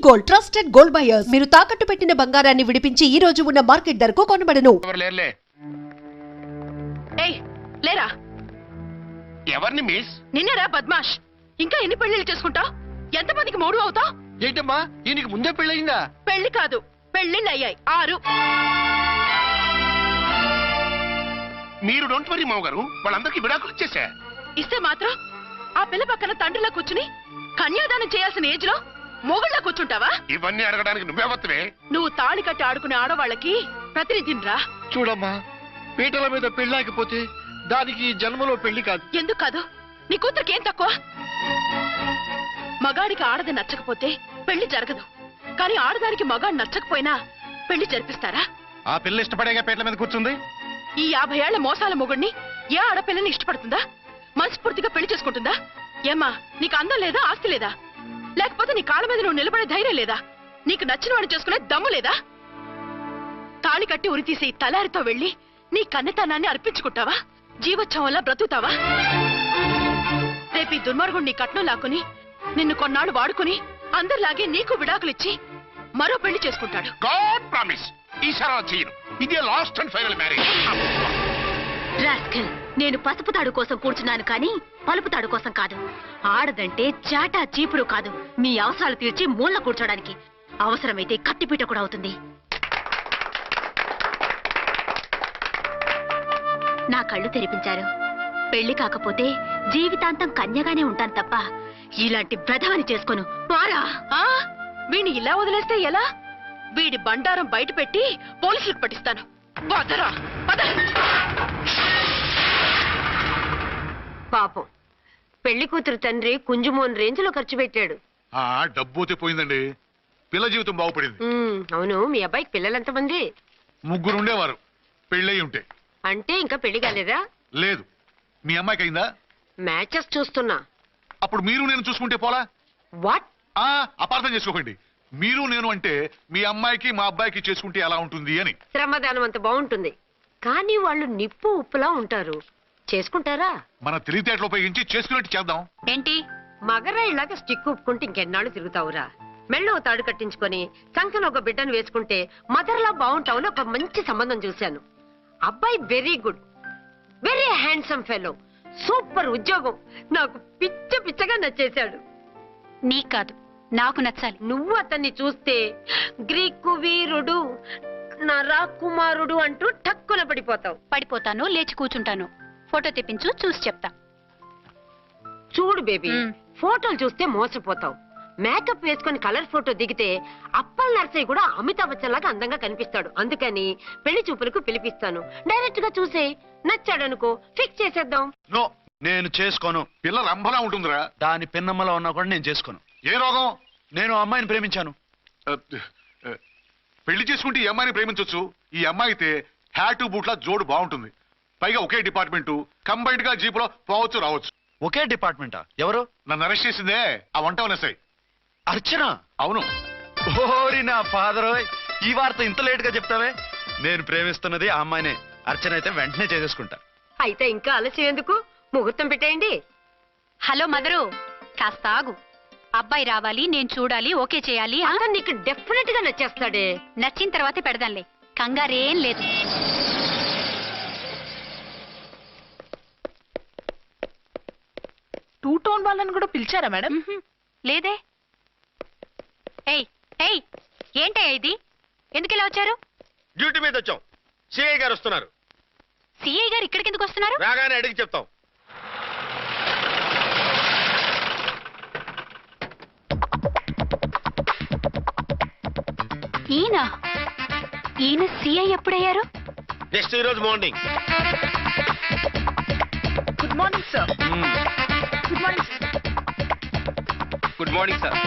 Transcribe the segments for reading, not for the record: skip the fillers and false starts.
Gold trusted gold buyers మీరు తాకట్టు పెట్టిన బంగారాన్ని విడిపించి ఈ రోజు ఉన్న మార్కెట్ ధరకు కొనబడను. లేరా ఎవరిని మిస్? నిన్నరా బద్మాష్. ఇంకా ఎన్ని పెళ్లిళ్ళు చేసుకుంటావు? ఎంతమందికి మూడు అవుతావు? ఏంటమ్మా ఈయనకి ముందే పెళ్ళయిందా? పెళ్లి కాదు, పెళ్లిళ్ళు అయ్యాయి 6. మీరు డోంట్ వరీ మావ గారు, వాళ్ళందరికీ విడాకులు ఇచ్చేసా. ఇస్తే మాత్రం ఆ పిల్ల పక్కన తండ్రిలా కూర్చుని కన్యాదానం చేయాల్సిన ఏజ్ లో మొగుళ్ళ కూర్చుంటావా? ఇవన్నీ అడగడానికి నువ్వే వత్తవే. నువ్వు తాళి కట్టి ఆడుకునే ఆడవాళ్ళకి ప్రతినిధినిరా. చూడమ్మా, పీటల మీద పెళ్ళాకపోతే దానికి జన్మలో పెళ్లి కాదు. ఎందుకు కాదు? నీ కూతురికి ఏం తక్కువ? మగాడికి ఆడది నచ్చకపోతే పెళ్లి జరగదు, కానీ ఆడదానికి మగాడు నచ్చకపోయినా పెళ్లి జరిపిస్తారా? ఆ పిల్ల ఇష్టపడేగా పీటల మీద కూర్చుంది. ఈ 50 ఏళ్ల మోసాల మొగుడిని ఏ ఆడపిల్లని ఇష్టపడుతుందా? మనస్ఫూర్తిగా పెళ్లి చేసుకుంటుందా? ఏమ్మా, నీకు అందం లేదా, ఆస్తి లేదా? లేకపోతే నీ కాళ్ళ మీద నువ్వు నిలబడే ధైర్యం లేదా? నీకు నచ్చిన వాడిని చేసుకునే దమ్ము లేదా? తాళి కట్టి ఉరితీసి తలారితో వెళ్లి నీ కన్నెతనాన్ని అర్పించుకుంటావా? జీవోత్సవం వల్ల బ్రతుకుతావా? రేపు ఈ దుర్మార్గుడు నీ కట్నం లాక్కుని నిన్ను కొన్నాళ్ళు వాడుకుని అందరిలాగే నీకు విడాకులిచ్చి మరో పెళ్లి చేసుకుంటాడు. గాడ్ ప్రామిస్, ఈసారి అలా చేయను. ఇదే last and final marriage. Rascal, నేను పసుపు తాడు కోసం కూర్చున్నాను కానీ పలుపు తాడు కోసం కాదు. ఆడదంటే చాటా చీపురు కాదు, మీ అవసరాలు తీర్చి మూల కూర్చోడానికి. అవసరమైతే కత్తిపీట కూడా అవుతుంది. నా కళ్ళు తెరిపించారు. పెళ్లి కాకపోతే జీవితాంతం కన్యగానే ఉంటాను తప్ప ఇలాంటి బ్రధవని చేసుకోను. వీణ్ణి ఇలా వదిలేస్తే ఎలా? వీడి బండారం బయట పెట్టి పోలీసులకు పట్టిస్తాను. పాపం, పెళ్లి కూతురు తండ్రి కుంజుమోన్ రేంజ్ లో ఖర్చు పెట్టాడు. డబ్బు పోయిందండి, పిల్ల జీవితం బాగుపడింది. అవును, మీ అబ్బాయికి పిల్లలెంతమంది? 3 ఉండేవారు, పెళ్ళయి ఉంటే. అంటే ఇంకా పెళ్లి కాలేదా? లేదు. మీ అమ్మాయికి అయిందా? మ్యాచెస్ చూస్తున్నా. అప్పుడు మీరు నేను చూసుకుంటే పోలా? వాట్? అపార్థం చేసుకోకండి. మీరు నేను అంటే మీ అమ్మాయికి మా అబ్బాయికి చేసుకుంటే ఎలా ఉంటుంది అని. శ్రమదానం అంత బాగుంటుంది, కానీ వాళ్ళు నిప్పు ఉప్పులా ఉంటారు. చేసుకుంటారా? మన తెలివితేటలు ఉపయోగించి చేసుకున్నట్టు చేద్దాం. ఏంటి మగరా ఇలాగ స్టిక్ ఉప్పుకుంటే ఇంకెన్నాళ్ళు తిరుగుతావురా? మెళ్ళో తాడు కట్టించుకొని సంఖ్యలో ఒక బిడ్డను వేసుకుంటే మదర్లా బాగుంటావుని ఒక మంచి సంబంధం చూశాను. అబ్బాయి very good, very handsome fellow, super ఉద్యోగం. నాకు పిచ్చగా నచ్చేశాడు. నీకు కాదు, నాకు నచ్చాలి. నువ్వు అతన్ని చూస్తే గ్రీకు వీరుడు, నా రాకుమారుడు అంటూ టక్కున పడిపోతావు. పడిపోతాను, లేచి కూర్చుంటాను. ఫోటో తెప్పించు, చూసి చెప్తా. చూడు బేబీ, ఫోటోలు చూస్తే మోసపోతావు. మేకప్ వేసుకొని కలర్ ఫోటో దిగితే అప్పల్ నర్సయ్య కూడా అమితాబ్ బచ్చన్ లాగా అందంగా కనిపిస్తాడు. అందుకని పెళ్లి చూపులకు పిలిపిస్తాను. డైరెక్ట్ గా చూసే నచ్చాడనుకో, ఫిక్స్ చేసేద్దాం. నో, నేను చేసుకోను. పిల్ల రంభలా ఉంటుందిరా. దాని పిన్నమ్మలో ఉన్నా కూడా నేను చేసుకోను. ఏ రోగం? నేను అమ్మాయిని ప్రేమించాను. పెళ్లి చేసుకుంటే ఈ అమ్మాయిని ప్రేమించవచ్చు. ఈ అమ్మాయి అయితే హ్యాటు బూట్ల జోడు బాగుంటుంది. పైగా ఒకే డిపార్ట్మెంట్, కంబైన్డ్ గా జీపులో పోవచ్చు రావచ్చు. ఒకే డిపార్ట్మెంటా? ఎవరు? నన్ను అరెస్ట్ చేసిందే ఆ వంట వనసాయి. అర్చన? అవును. ఓరి నా ఫాదర్, ఈ వార్త ఇంత లేట్ గా చెప్తావే. నేను ప్రేమిస్తున్నది ఆ అమ్మాయినే. అర్చన అయితే వెంటనే చేసేసుకుంటా. అయితే ఇంకా ఆలస్యం ఎందుకు? ముహూర్తం పెట్టేయండి. హలో మదరు, కాస్త ఆగు. అబ్బాయి రావాలి, నేను చూడాలి, ఓకే చేయాలి. అతను నీకు డెఫినెట్ గా నచ్చేస్తాడే. నచ్చిన తర్వాతే పెడదాంలే, కంగారేం లేదు. టూ టోన్ వాళ్ళని కూడా పిలిచారా మేడం? లేదే. ఏయ్ ఏయ్, ఏంటయ్యా ఇది? ఎందుకు ఇలా వచ్చారు? డ్యూటీ మీద వచ్చాం. సిఐ గారు వస్తున్నారు. సిఐ గారు ఇక్కడికి ఎందుకు వస్తున్నారు? రాగానే అడిగి చెప్తాం. ఈయన సిఐ ఎప్పుడయ్యారు? నెక్స్ట్ ఈ రోజు morning. Good morning sir. Good morning. Good morning sir.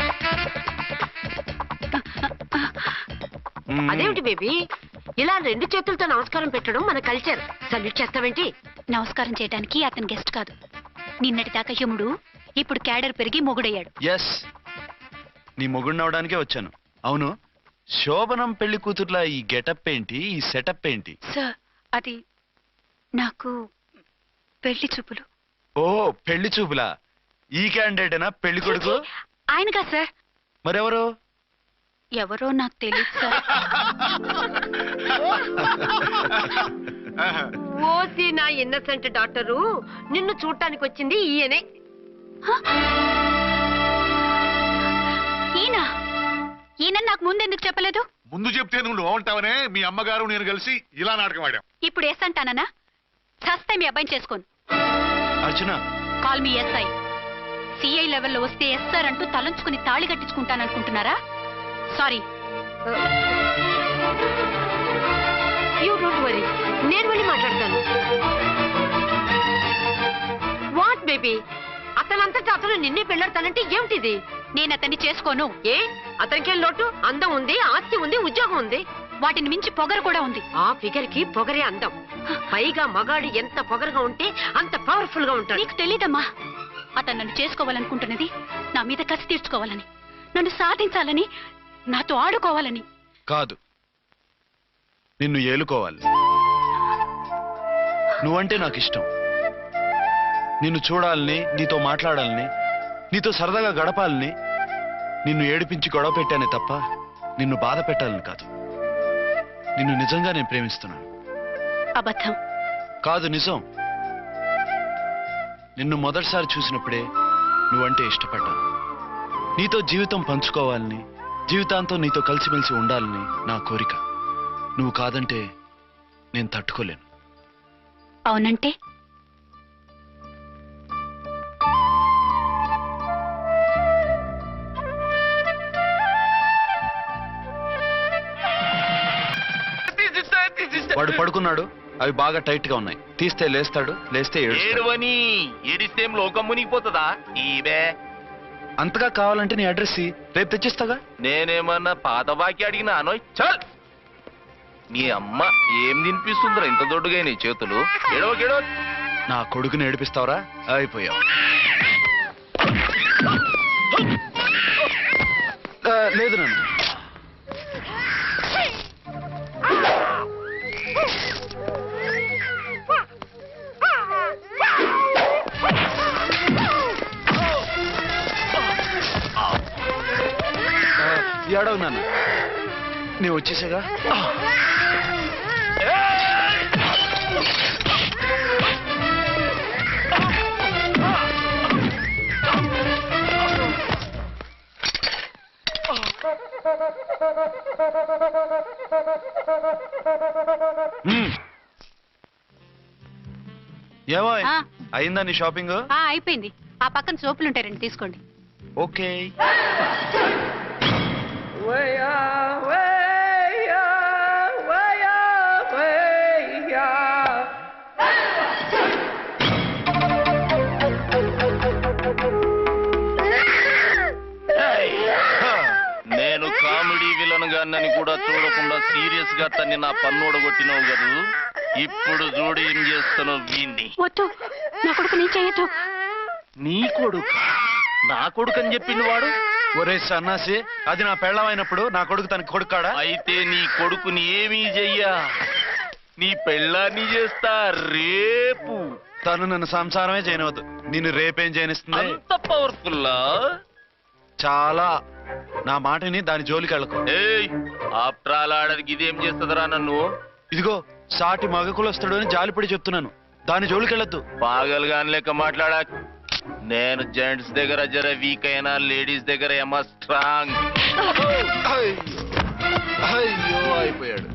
అదేమిటి బేబీ, ఇలా 2 చేతులతో నమస్కారం పెట్టడం మన కల్చర్. సల్యూట్ చేస్తావేంటి? నమస్కారం చేయడానికి అతను గెస్ట్ కాదు. నిన్నటి దాకా యముడు, ఇప్పుడు క్యాడర్ పెరిగి మొగుడయ్యాడు. ఎస్, నీ మొగుడినవడానికే వచ్చాను. అవును, శోభనం పెళ్లి కూతుర్లా ఈ గెటప్ ఏంటి, ఈ సెటప్ ఏంటి? సార్, అది నాకు పెళ్లి చూపులు. ఓ, పెళ్లి చూపులా? ఈ క్యాండిడేటేనా పెళ్లి కొడుకు? ఆయనగా సార్. మరెవరు? ఎవరో నాకు తెలియదు సార్. ఓసి నా ఇన్నసెంట్ డాక్టరు, నిన్ను చూడటానికి వచ్చింది ఈయనే. ఈయన ఈయన నాకు ముందెందుకు చెప్పలేదు? ముందు చెప్తే నువ్వు బాగుంటావనే మీ అమ్మగారు నేను కలిసి ఇలా నాటకం ఆడాం. ఇప్పుడు ఎస్ అంటానా? చస్తే మీ అబ్బాయిని చేసుకోను. అర్చన, కాల్ మీ ఎస్ఐ. సిఐ లెవెల్లో వస్తే ఎస్ఆర్ అంటూ తలంచుకుని తాళి కట్టించుకుంటాననుకుంటున్నారా? సారీ. యూ డోంట్ వరీ, నేను వెళ్ళి మాట్లాడతాను. వాట్ బేబీ, అతనంతటా అతను నిన్నే పెళ్ళాడతానంటే ఏమిటిది? నేను అతన్ని చేసుకోను. ఏ అతనికేం లోటు? అందం ఉంది, ఆస్తి ఉంది, ఉద్యోగం ఉంది. వాటిని మించి పొగరు కూడా ఉంది. ఆ ఫిగర్ కి పొగరే అందం. పైగా మగాడు ఎంత పొగరుగా ఉంటే అంత పవర్ఫుల్ గా ఉంటాడు. నీకు తెలీదమ్మా, అతను నన్ను చేసుకోవాలనుకుంటున్నది నా మీద కసి తీర్చుకోవాలని, నన్ను సాధించాలని, నాతో ఆడుకోవాలని కాదు, నిన్ను ఏలుకోవాలి. నువ్వంటే నాకు ఇష్టం. నిన్ను చూడాలని, నీతో మాట్లాడాలని, నీతో సరదాగా గడపాలని, నిన్ను ఏడిపించి గొడవ పెట్టానే తప్ప నిన్ను బాధ పెట్టాలని కాదు. నిన్ను నిజంగా నేను ప్రేమిస్తున్నాను. అబద్ధం. కాదు, నిజం. నిన్ను మొదటిసారి చూసినప్పుడే నువ్వంటే ఇష్టపడ్డాను. నీతో జీవితం పంచుకోవాలని, జీవితాంతం నీతో కలిసిమెలిసి ఉండాలని నా కోరిక. నువ్వు కాదంటే నేను తట్టుకోలేను. అవునంటే వాడు పడుకున్నాడు, అవి బాగా టైట్ గా ఉన్నాయి. తీస్తే లేస్తాడు, లేస్తే ఏడుస్తాడు. ఏడువని ఏడిస్తేం లోకం మునిగిపోతుందా? ఈబే అంతగా కావాలంటే నీ అడ్రస్ రేపు తెచ్చిస్తాగా. నేనేమన్నా పాత బాకి అడిగినా అనోయ్. చల్, నీ అమ్మ ఏం తినిపిస్తుందిరా ఇంత దొడ్డుగా నీ చేతులు? ఎడవకెడవ. నా కొడుకుని ఏడిపిస్తావరా? అయిపోయావు. లేదు నన్ను. ఏడవు నాన్న, నేను వచ్చేసాగా. ఏమో అయిందా నీ షాపింగ్? అయిపోయింది. ఆ పక్కన సోపులుంటాయి, రండి తీసుకోండి. ఓకే. నేను కామెడీ విలన్ గాన్నని కూడా చూడకుండా సీరియస్ గా తన్ని నా పన్నుడ కొట్టినావు కదూ. ఇప్పుడు చూడు ఏం చేస్తున్నావు వీణ్ణి. వద్దు, నా కొడుకు నేను చేయొద్దు. నీ కొడుకు? నా కొడుకు అని చెప్పింది వాడు. ఒరే సన్నాసి, అది నా పెళ్ళమైనప్పుడు నా కొడుకు తన కొడుకు కాడా? అయితే నీ కొడుకుని ఏమీ చెయ్యా, నీ పెళ్ళాన్ని చేస్తా రేపు. తను నన్ను సంసారమే చేయనవద్దు. నిన్ను రేపేం చేయనిస్తుంది? అంత పవర్ఫుల్లా? చాలా. నా మాటని దాని జోలికి వెళ్ళకు. ఏయ్, ఆఫ్టర్ ఆల్ ఆడదికి ఇదేం చేస్తుందిరా నన్ను? ఇదిగో సాటి మగకులొస్తాడు అని జాలిపడి చెప్తున్నాను. దాని జోలికి వెళ్ళొద్దు. పాగలుగాని లెక్క మాట్లాడా. నేను జెంట్స్ దగ్గర జర వీక్ అయినా లేడీస్ దగ్గర ఏమో స్ట్రాంగ్. అయ్యో అయిపోయాడు.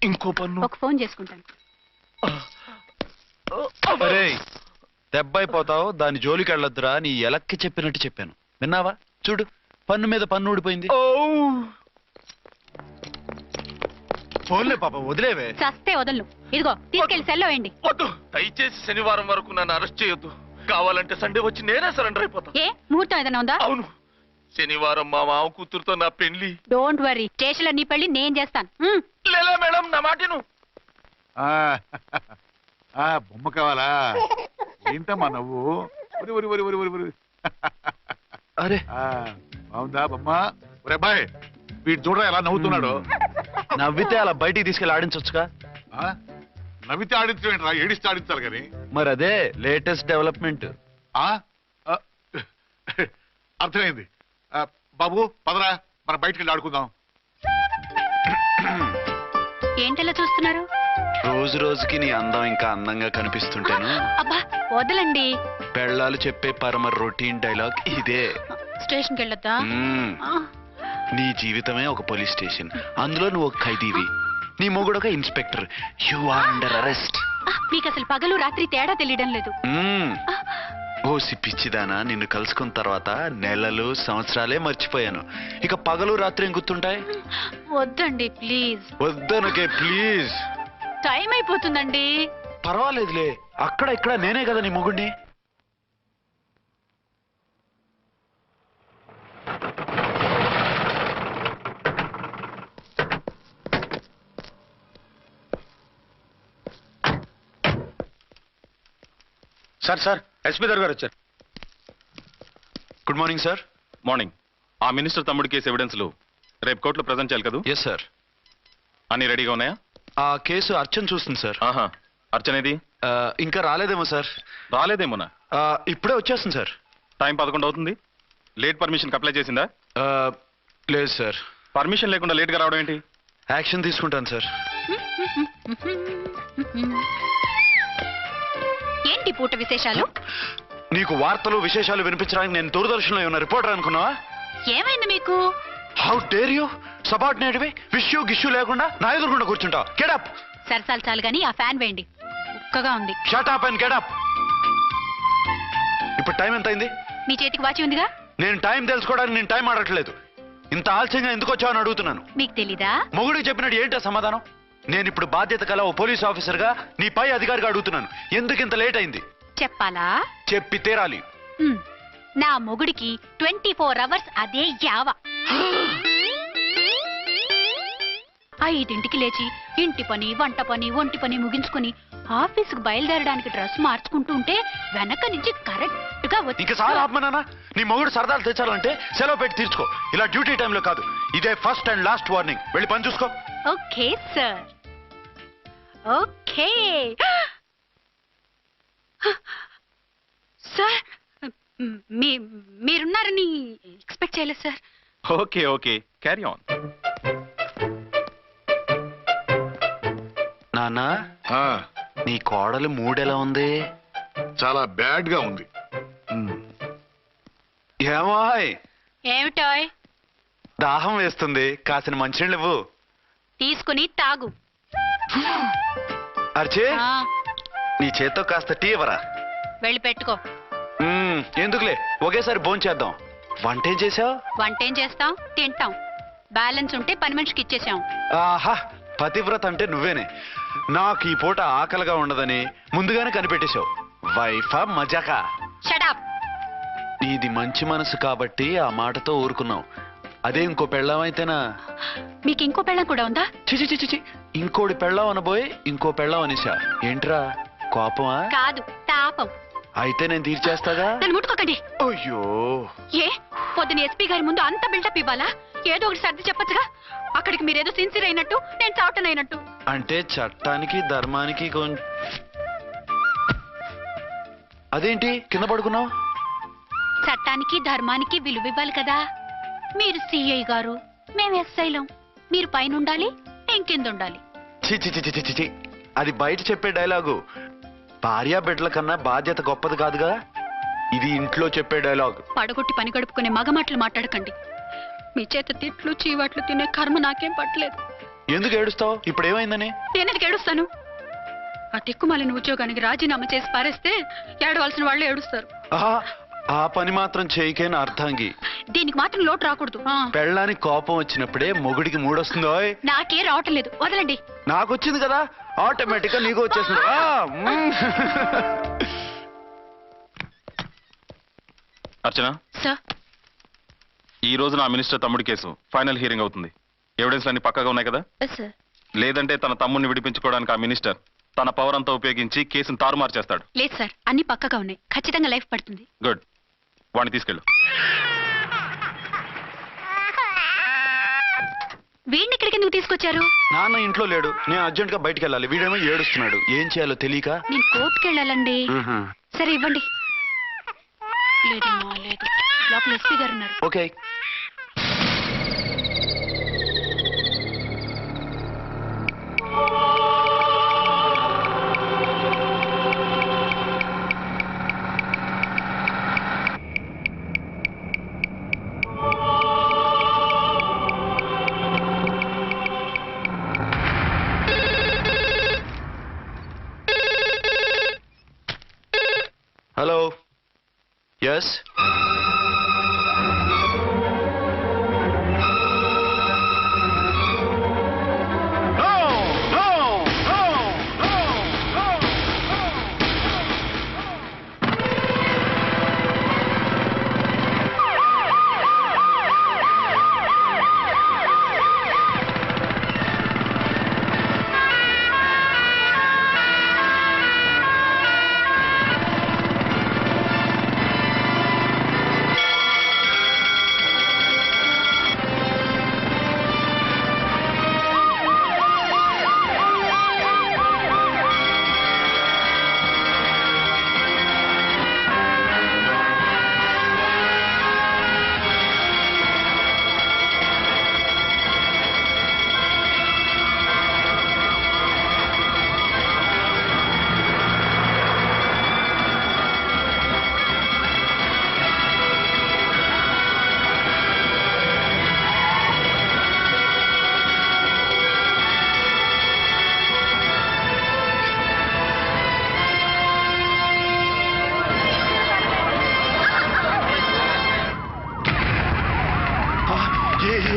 ఇంకో పన్ను. ఒక ఫోన్ చేసుకుంటాను. అరే దెబ్బైపోతావు, దాని జోలికి వెళ్ళొద్దురా. నీ ఎలక్కి చెప్పినట్టు చెప్పాను, విన్నావా? చూడు, పన్ను మీద పన్ను ఊడిపోయింది. ఫోన్లే పాప, వదిలేవే. చస్తే వదలను. ఇదిగో తీసుకెళ్లి సెల్లో వేయండి. వద్దు, దయచేసి శనివారం వరకు నన్ను అరెస్ట్ చేయొద్దు. కావాలంటే సండే వచ్చి నేనే సరెండర్ అయిపోతా. ఏ ముహూర్తం ఏదైనా ఉందా? అవును, శనివారం మా మామ కూతురుతో నా పెళ్లి. డోంట్ వరీ, స్టేషన్ లో నీ పెళ్లి నేను చేస్తాను. లేలా మేడం, నా మాటను. బొమ్మ కావాలా? ఏంటమ్మా నవ్వు? అరే బాగుందా బొమ్మ? ఒరే అబ్బాయి, వీడు చూడరా ఎలా నవ్వుతున్నాడు. నవ్వితే అలా బయటికి తీసుకెళ్ళి ఆడించొచ్చుగా. ఆ? నవ్వితే ఆడించడం ఏడిస్తే ఆడించాలి కానీ. మరి అదే లేటెస్ట్ డెవలప్మెంట్. ఆ? ఆ, అర్థమైంది. బాబు పదరా, మనం బయటికి వెళ్ళి ఆడుకుందాం. ఏంటలా చూస్తున్నారు? రోజు రోజుకి నీ అందం ఇంకా అందంగా కనిపిస్తుంటేను అబ్బా వదలండి. పెళ్ళాలు చెప్పే పరమ రొటీన్ డైలాగ్ ఇదే. స్టేషన్కి వెళ్ళొద్దా? మ్మ్. నీ జీవితమే ఒక పోలీస్ స్టేషన్, అందులో నువ్వు ఒక ఖైదీవి, నీ మొగుడు ఒక inspector. You are under arrest. మీకు అసలు పగలు రాత్రి తేడా తెలియడం లేదు. ఓ సిప్పిచ్చిదానా, నిన్ను కలుసుకున్న తర్వాత నెలలు సంవత్సరాలే మర్చిపోయాను. ఇక పగలు రాత్రి ఏం గుర్తుంటాయి? వద్దండి ప్లీజ్. వద్దనకే ప్లీజ్. టైం అయిపోతుందండి. పర్వాలేదులే, అక్కడ ఇక్కడ నేనే కదా నీ మొగుడిని. సార్ సార్ ఎస్పీ గారు వచ్చారు. Good morning sir. మార్నింగ్. ఆ మినిస్టర్ తమ్ముడి కేసు ఎవిడెన్స్లు రేపు కోర్టులో ప్రజెంట్ చేయాలి కదా? Yes sir. అన్ని రెడీగా ఉన్నాయా? ఆ కేసు అర్చన్ చూస్తుంది సార్. ఆహా, అర్చనేది? ఇంకా రాలేదేమో సార్. రాలేదేమోనా? ఇప్పుడే వచ్చేస్తుంది సార్. టైం 11 అవుతుంది. లేట్ పర్మిషన్ అప్లై చేసిందా? లేదు సార్. పర్మిషన్ లేకుండా లేట్ గా రావడం ఏంటి? యాక్షన్ తీసుకుంటాను సార్. ఏంటి పూట విశేషాలు? నీకు వార్తలు విశేషాలు వినిపించడానికి నేను దూరదర్శన్లో ఉన్న రిపోర్టర్ అనుకున్నావా? ఏమైంది మీకు? హౌ డేర్ యూ సబార్డినేట్వి విష్యూ గిష్యూ లేకుండా నా ఎదురుకుండా కూర్చుంటావు. Get up. సరసాలు చాలు గాని ఆ ఫ్యాన్ వేయండి, ఉక్కగా ఉంది. Shut up and get up. ఇప్పుడు టైం ఎంత అయింది? మీ చేతికి వాచి ఉందిగా. నేను టైం తెలుసుకోవడానికి నేను టైం ఆడట్లేదు. ఇంత ఆలస్యంగా ఎందుకు వచ్చావని అడుగుతున్నాను. మీకు తెలీదా? మొగుడికి చెప్పినట్టు ఏంటో సమాధానం? నేను ఇప్పుడు బాధ్యత కల ఓ పోలీస్ ఆఫీసర్ గా నీ పై అధికారిగా అడుగుతున్నాను, ఎందుకు ఇంత లేట్ అయింది? చెప్పాలా? చెప్పి తీరాలి. నా మొగుడికి 24 hours అదే యావ. 5ంటికి లేచి ఇంటి పని, వంట పని, ఒంటి పని ముగించుకుని ఆఫీసుకు బయలుదేరడానికి డ్రెస్ మార్చుకుంటూ ఉంటే వెనక నుంచి కరెక్ట్ గా వచ్చి. ఇంకా సార్ ఆత్మనానా, నీ మొగుడు సరదాలు తెచ్చాలంటే సెలవు పెట్టి తీర్చుకో. ఇలా డ్యూటీ టైంలో కాదు. ఇదే ఫస్ట్ అండ్ లాస్ట్ వార్నింగ్. వెళ్ళి పని చూసుకో. Okay sir, okay sir. మీరున్నారని ఎక్స్పెక్ట్ చేయలేదు సార్. Okay okay, carry on. నాన్నా, నీ కోడలు మూడెలా ఉంది? చాలా బ్యాడ్ గా ఉంది. ఏమాయ్? ఏమిటాయ్? దాహం వేస్తుంది, కాసిన మంచినీళ్ళు ఇవ్వు. తీసుకుని తాగు. అర్చే, ఆ, నీ చేత్తో కాస్త టీ ఇవ్వరా? వెళ్ళి పెట్టుకో. ఎందుకులే, ఒకేసారి భోంచేద్దాం. వంట ఏం చేసావు? వంటేం చేస్తాం, తింటాం. బ్యాలెన్స్ ఉంటే పని మనిషికి ఇచ్చేసాం. ఆహా, పతివ్రత అంటే నువ్వేనే. నాకు ఈ పూట ఆకలిగా ఉండదని ముందుగానే కనిపెట్టేశావు. వైఫా మజాకా? షటప్. నీది మంచి మనసు కాబట్టి ఆ మాటతో ఊరుకున్నావు. అదే ఇంకో పెళ్ళాం అయితేనా? మీకు ఇంకో పెళ్ళం కూడా ఉందా? చిచి చిచి చి, ఇంకోటి పెళ్ళాం అనబోయి ఇంకో పెళ్ళాం అనేసా. ఏంట్రా కోపమా? కాదు, తాపం. అయితే నేను తీర్చేస్తాగా. నన్ను ముట్టుకోకండి. అయ్యో, ఏ పొద్దున ఎస్పీ గారి ముందు అంత బిల్డప్ ఇవ్వాలా? ఏదో ఒకటి సర్ది చెప్పొచ్చుగా. అక్కడికి మీరేదో సిన్సియర్ అయినట్టు, నేను చావటం అయినట్టు. అంటే చట్టానికి ధర్మానికి అదేంటి కింద పడుకున్నావు? చట్టానికి ధర్మానికి విలువ ఇవ్వాలి కదా. మీరు సిఐ గారు, మేము ఎస్ఐలం. మీరు పైన ఉండాలి, నేను కింద ఉండాలి. చిచి చిచి చిచి చి, అది బయట చెప్పే డైలాగు. భార్యా బిడ్డల కన్నా బాధ్యత గొప్పది కాదుగా. ఇది ఇంట్లో చెప్పే డైలాగ్. పడగొట్టి పని గడుపుకునే మగ మాటలు మాట్లాడకండి. మీ చేత తిట్లు చీవాట్లు తినే కర్మ నాకేం పట్టలేదు. ఎందుకు ఏడుస్తావు? ఇప్పుడు ఏమైందని? నేనెందుకు ఏడుస్తాను? ఆ తిక్కుమాలిన ఉద్యోగానికి రాజీనామా చేసి పారేస్తే ఏడవలసిన వాళ్ళు ఏడుస్తారు. ఆ పని మాత్రం చేయకేన అర్థంగి. దీనికి మాత్రం లోటు రాకూడదు. పెళ్ళానికి కోపం వచ్చినప్పుడే మొగుడికి మూడొస్తుందో. నాకే రావటం లేదు, వదలండి. నాకు వచ్చింది కదా, ఆటోమేటిక్ గా నీకు వచ్చేసింది. అర్చన సార్, ఈ రోజు నా మినిస్టర్ తమ్ముడి కేసు ఫైనల్ హియరింగ్ అవుతుంది. ఎవిడెన్స్ అన్ని పక్కగా ఉన్నాయి కదా? సార్. లేదంటే తన తమ్ముడిని విడిపించుకోవడానికి ఆ మినిస్టర్ తన పవర్ అంతా ఉపయోగించి కేసును తారుమారు చేస్తాడు. లేదు సార్, అన్ని పక్కగా ఉన్నాయి. ఖచ్చితంగా లైఫ్ పడుతుంది. గుడ్, వాడిని తీసుకెళ్ళు. వీడిని ఇక్కడికి ఎందుకు తీసుకొచ్చారు? నాన్న ఇంట్లో లేడు, నేను అర్జెంట్ గా బయటికి వెళ్ళాలి. వీడేమో ఏడుస్తున్నాడు, ఏం చేయాలో తెలియక. నేను కోర్టుకి వెళ్ళాలండి. సరే ఇవ్వండి. లేదమ్మా లేదు, లోపల ఎస్పీ గారు ఉన్నారు. ఓకే. హలో. ఎస్.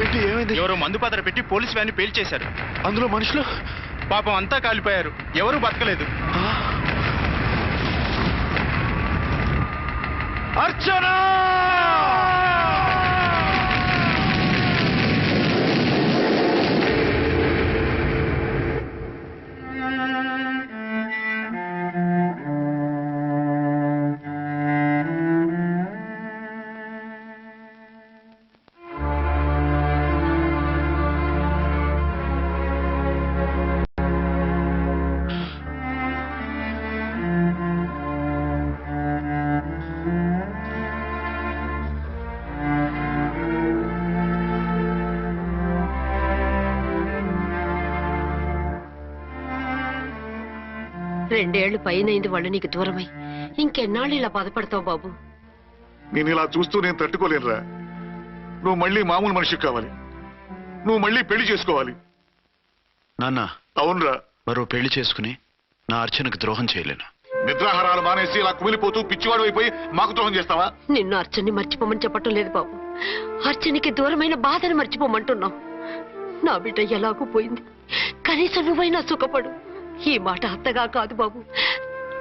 ఏంటి, ఏమైంది? ఎవరో మందు పాత్ర పెట్టి పోలీస్ వ్యాన్ పేల్చేశారు. అందులో మనుషులు పాపం అంతా కాలిపోయారు, ఎవరూ బతకలేదు. అర్చనా! రెండేళ్లు పైనైంది వాళ్ళు నీకు దూరమై. ఇంకెన్నాళ్ళు ఇలా బాధపడతావు బాబు? నేను ఇలా చూస్తూ నేను తట్టుకోలేనురా. నువ్వు మళ్ళీ మామూలు మనిషి కావాలి, నువ్వు మళ్ళీ పెళ్లి చేసుకోవాలి. నాన్న, అవునరా. మరో పెళ్లి చేసుకుని నా అర్చనకు ద్రోహం చేయలేను. నిద్రాహారాలు మానేసి ఇలా కుమిలిపోతూ పిచ్చివాడు అయిపోయి మాకు ద్రోహం చేస్తావా? నిన్ను అర్చన్ని మర్చిపోమని చెప్పటం లేదు బాబు, అర్చనికి దూరమైన బాధను మర్చిపోమంటున్నావు. నా బిడ్డ ఎలాగూ పోయింది, కనీసం నువ్వైనా సుఖపడు. ఈ మాట అత్తగా కాదు బాబు,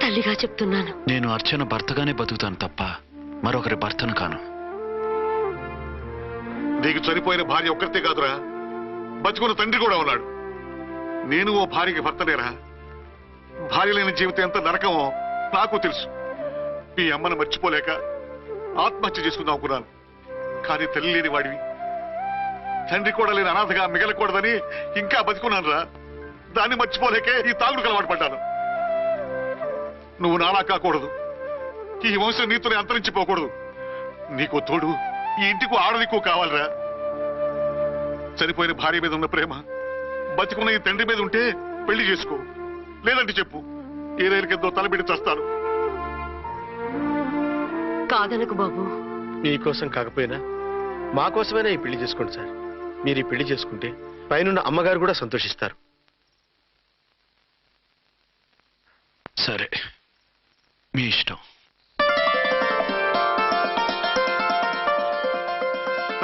తల్లిగా చెప్తున్నాను. నేను అర్చన భర్తగానే బతుకుతాను తప్ప మరొకరి భర్తను కాను. నీకు చనిపోయిన భార్య ఒక్కరితే కాదురా, బతుకున్న తండ్రి కూడా ఉన్నాడు. నేను ఓ భార్యకి భర్తలేరా. భార్య లేని జీవితం ఎంత నరకమో నాకు తెలుసు. మీ అమ్మను మర్చిపోలేక ఆత్మహత్య చేసుకుందాం అనుకున్నాను. కానీ తల్లి లేని వాడివి, తండ్రి కూడా లేని అనాథగా మిగలకూడదని ఇంకా బతుకున్నాను రా. దాన్ని మర్చిపోలేకే ఈ తాగుడుకు అలవాటు పడ్డాను. నువ్వు నానా కాకూడదు, ఈ వంశం నీతోనే అంతరించిపోకూడదు. నీకు తోడు ఈ ఇంటికి ఆడదికు కావాలిరా. చనిపోయిన భార్య మీద ఉన్న ప్రేమ బతికున్న ఈ తండ్రి మీద ఉంటే పెళ్లి చేసుకో, లేదంటే చెప్పు, ఏ రైలుకెందో తలబెట్టి చస్తాను. కాదనకు బాబు. మీకోసం కాకపోయినా మా కోసమైనా ఈ పెళ్లి చేసుకోండి సార్. మీరు ఈ పెళ్లి చేసుకుంటే పైనున్న అమ్మగారు కూడా సంతోషిస్తారు. సరే, మీ ఇష్టం.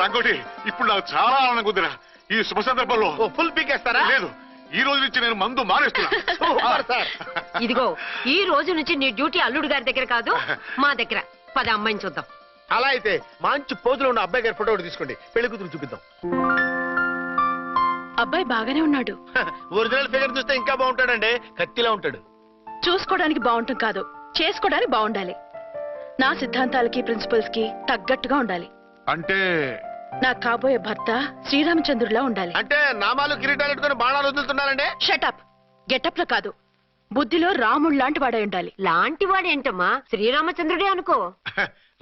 రంగోటి, ఇప్పుడు నాకు చాలా ఆనందంగా ఉందిరా. ఈ శుభ సందర్భంలో ఫుల్ పీకేస్తారా? లేదు, ఈ రోజు నుంచి నేను మందు మానేస్తున్నా. ఇదిగో, ఈ రోజు నుంచి నీ డ్యూటీ అల్లుడు గారి దగ్గర కాదు, మా దగ్గర. పద అమ్మాయిని చూద్దాం. అలా అయితే మంచి పోజులో ఉన్న అబ్బాయి గారి ఫోటో ఒకటి తీసుకోండి, పెళ్లి కూతురు చూపిద్దాం. అబ్బాయి బాగానే ఉన్నాడు. ఒరిజినల్ ఫిగర్ చూస్తే ఇంకా బాగుంటాడండి, కత్తిలా ఉంటాడు. చూసుకోవడానికి బాగుంటుంది కాదు, చేసుకోవడానికి బాగుండాలి. నా సిద్ధాంతాలకి ప్రిన్సిపల్స్ కి తగ్గట్టుగా ఉండాలి. అంటే నా కాబోయే భర్త శ్రీరామచంద్రులా ఉండాలి. అంటే నామాలు కిరీటాలు పెట్టుకుని బాణాలు వదులుతున్నారండి. షటప్. గెటప్ లో కాదు, బుద్ధిలో రాముడు లాంటి వాడై ఉండాలి. లాంటి వాడేంటమ్మా, శ్రీరామచంద్రుడే అనుకో.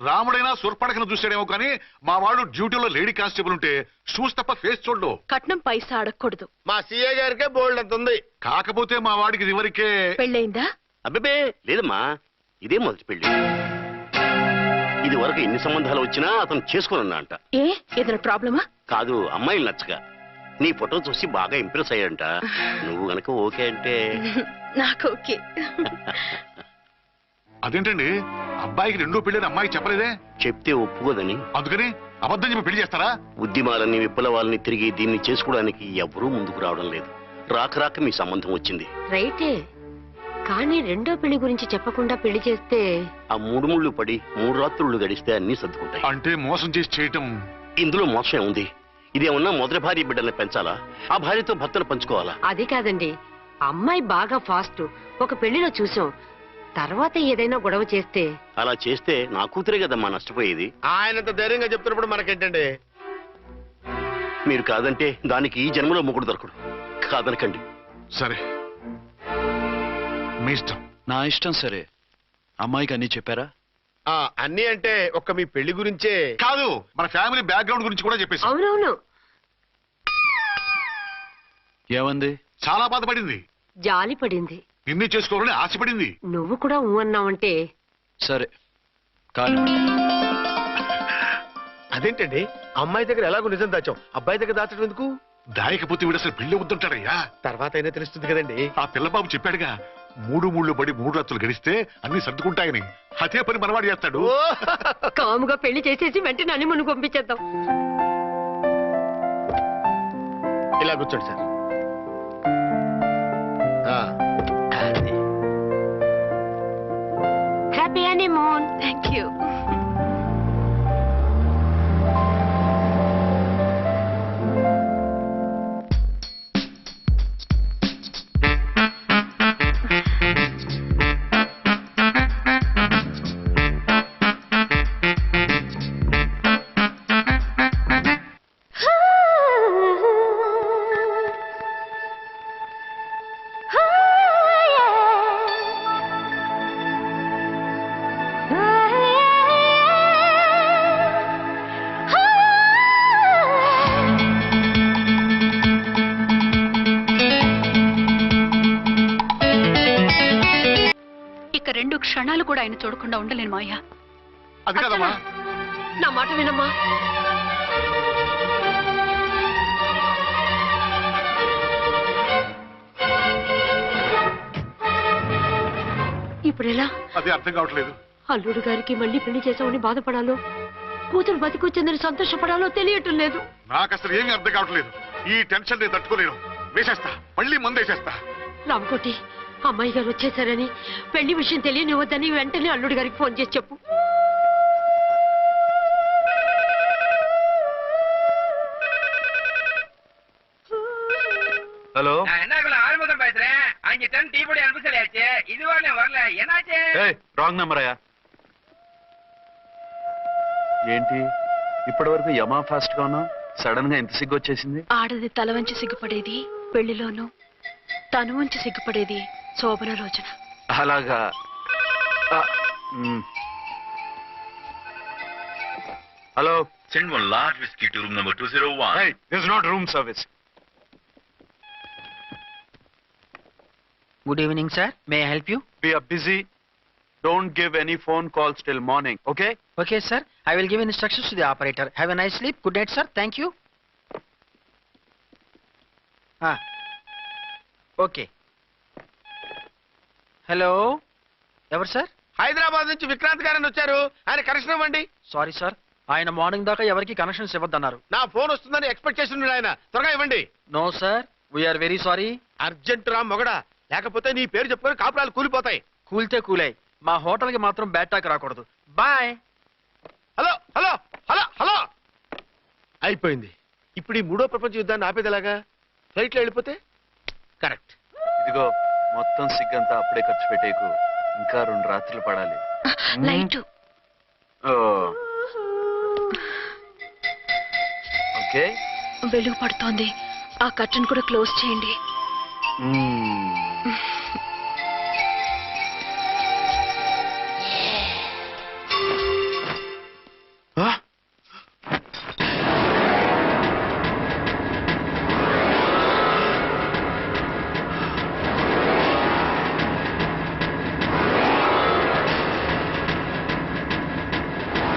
రాముడైనా సుర్పడకను చూసాడేమో కానీ మా వాడు డ్యూటీలో లేడీ కానిస్టేబుల్ ఉంటే షూస్ తప్ప ఫేస్ చూడు. కట్నం పైసా అడగకూడదు. మా సీఏ గారికే బోల్డ్ అంత ఉంది. కాకపోతే మా వాడికి ఇదివరకే పెళ్ళయిందా? అబ్బే లేదమ్మా, ఇదే మొదటి పెళ్లి. ఇది వరకు ఎన్ని సంబంధాలు వచ్చినా అతను చేసుకున్నా అంట. ఏ ఏదైనా ప్రాబ్లమా? కాదు, అమ్మాయిలు నచ్చగా నీ ఫోటో చూసి బాగా ఇంప్రెస్ అయ్యాడంట. నువ్వు గనక ఓకే అంటే నాకు ఓకే. అదేంటండి, అబ్బాయికి రెండో పెళ్ళని అమ్మాయికి చెప్పలేదే? చెప్తే ఒప్పుకోదని. అందుకని అబద్ధం చెప్పి పెళ్లి చేస్తారా? ఉద్యమాలని విప్లవాలని తిరిగి దీన్ని చేసుకోవడానికి ఎవరూ ముందుకు రావడం లేదు. రాక రాక మీ సంబంధం వచ్చింది. రైటే, కానీ రెండో పెళ్లి గురించి చెప్పకుండా పెళ్లి చేస్తే ఆ 3 ముళ్ళు పడి 3 రాత్రుళ్ళు గడిస్తే అన్ని సర్దుకుంటాయి. అంటే మోసం చేసి చేయటం. ఇందులో మోసం ఉంది. ఇదేమన్నా మొదటి భార్య బిడ్డల్ని పెంచాలా, ఆ భార్యతో భర్తను పంచుకోవాలా? అది కాదండి, అమ్మాయి బాగా ఫాస్ట్. ఒక పెళ్లిలో చూసాం, తర్వాత ఏదైనా గొడవ చేస్తే. అలా చేస్తే నా కూతురే కదమ్మా నష్టపోయేది. ఆయనంత ధైర్యంగా చెప్తున్నప్పుడు మనకేంటండి? మీరు కాదంటే దానికి ఈ జన్మలో మొగుడు దొరకడు. కాదనకండి. సరే, మీ ఇష్టం. నా ఇష్టం సరే. అమ్మాయికి అన్నీ చెప్పారా? అన్ని అంటే ఒక్క మీ పెళ్లి గురించే కాదు, మన ఫ్యామిలీ బ్యాక్గ్రౌండ్ గురించి కూడా చెప్పేసి. అవునవును. ఏమంది? చాలా బాధపడింది, జాలి పడింది. నిన్నే చేసుకోవాలని ఆశపడింది. నువ్వు కూడా ఊ అన్నావంటే. సరే కానీ అదేంటండి, అమ్మాయి దగ్గర ఎలాగో నిజం దాచాం, అబ్బాయి దగ్గర దాచడం ఎందుకు? దాయకపోతే వీడు అసలు పెళ్లి వద్దంటాడయ్యా. తర్వాత అయినా తెలుస్తుంది కదండి. ఆ పిల్లబాబు చెప్పాడుగా, 3 ముళ్ళు పడి 3 రాత్రులు గడిస్తే అన్ని సర్దుకుంటాయని. అదే పని మనవాడు చేస్తాడు. కాముగా పెళ్లి చేసేసి వెంటనే హనీమూన్ పంపించేద్దాం. ఇలా కూర్చోండి sir. Happy honeymoon. Thank you. ఇక 2 క్షణాలు కూడా ఆయన చూడకుండా ఉండలేను మాయా. అది కదమ్మా. నా మాట వినమ్మా. ఇప్పుడు ఎలా? అదే అర్థం కావట్లేదు. అల్లుడు గారికి మళ్ళీ పెళ్లి చేసామని బాధపడాలో, కూతురు బతికొచ్చిందని సంతోషపడాలో తెలియటం లేదు. నాకు అసలు ఏమీ అర్థం కావట్లేదు. ఈ టెన్షన్ నేను తట్టుకోలేను. వేసేస్తా, మళ్ళీ మందేసేస్తా. రామకోటి, అమ్మాయి గారు వచ్చేసారని, పెళ్లి విషయం తెలియనివ్వద్దని వెంటనే అల్లుడు గారికి ఫోన్ చేసి చెప్పు. ஹலோ, என்ன ஆறுமுகம் பேசுறேன். அங்க டன் டீ பொடி அனுப்ப சொல்லியாச்சு. இதுவரை வரல, என்னாச்சு? రాంగ్ నెంబర్ అయ్యా. ఏంటి ఇప్పటి వరకు యమా ఫాస్ట్ గా ఉన్నా, సడన్ గా ఎంత సిగ్గు వచ్చేసింది? ఆడది తల వంచి సిగ్గుపడేది పెళ్లిలోనూ, తను వంచి సిగ్గుపడేది శోభన రోజున. అలాగా. Hello, Send one large whiskey to room number 201. hey, this is not room service. Good evening, sir. May I help you? We are busy. Don't give any phone calls till morning, okay? Okay, sir. I will give instructions to the operator. Have a nice sleep. Good night, sir. Thank you. Okay. Hello. ఎవరు sir? Hyderabad నుంచి విక్రాంత్ గారని వచ్చారు. ఆయన connection ఇవ్వండి. Sorry sir, ఆయన morning దాకా ఎవరికి connections ఇవ్వద్దన్నారు. నా ఫోన్ వస్తుందని ఎక్స్పెక్ట్ చేస్తున్నాడు ఆయన. త్వరగా ఇవ్వండి. No sir, we're very sorry. Urgent రా మొగడా, లేకపోతే నీ పేరు చెప్పుకొని కాపురాలు కూలిపోతాయి. కూల్తే కూలాయి, మా హోటల్ కి మాత్రం బ్యాడ్ టాక్ రాకూడదు. Bye. Hello hello hello hello. అయిపోయింది. ఇప్పుడు ఈ 3వ ప్రపంచ యుద్ధాన్ని ఆపేదేలాగా? ఫ్లైట్లో వెళ్ళిపోతే కరెక్ట్. ఇదిగో మొత్తం సిగ్గంతా అప్పుడే ఖర్చు పెట్టేకు. ఇంకా 2 రాత్రులు పడాలి. లైట్. ఓకే వెలుగు పడుతోంది, ఆ కర్టన్ కూడా క్లోజ్ చేయండి.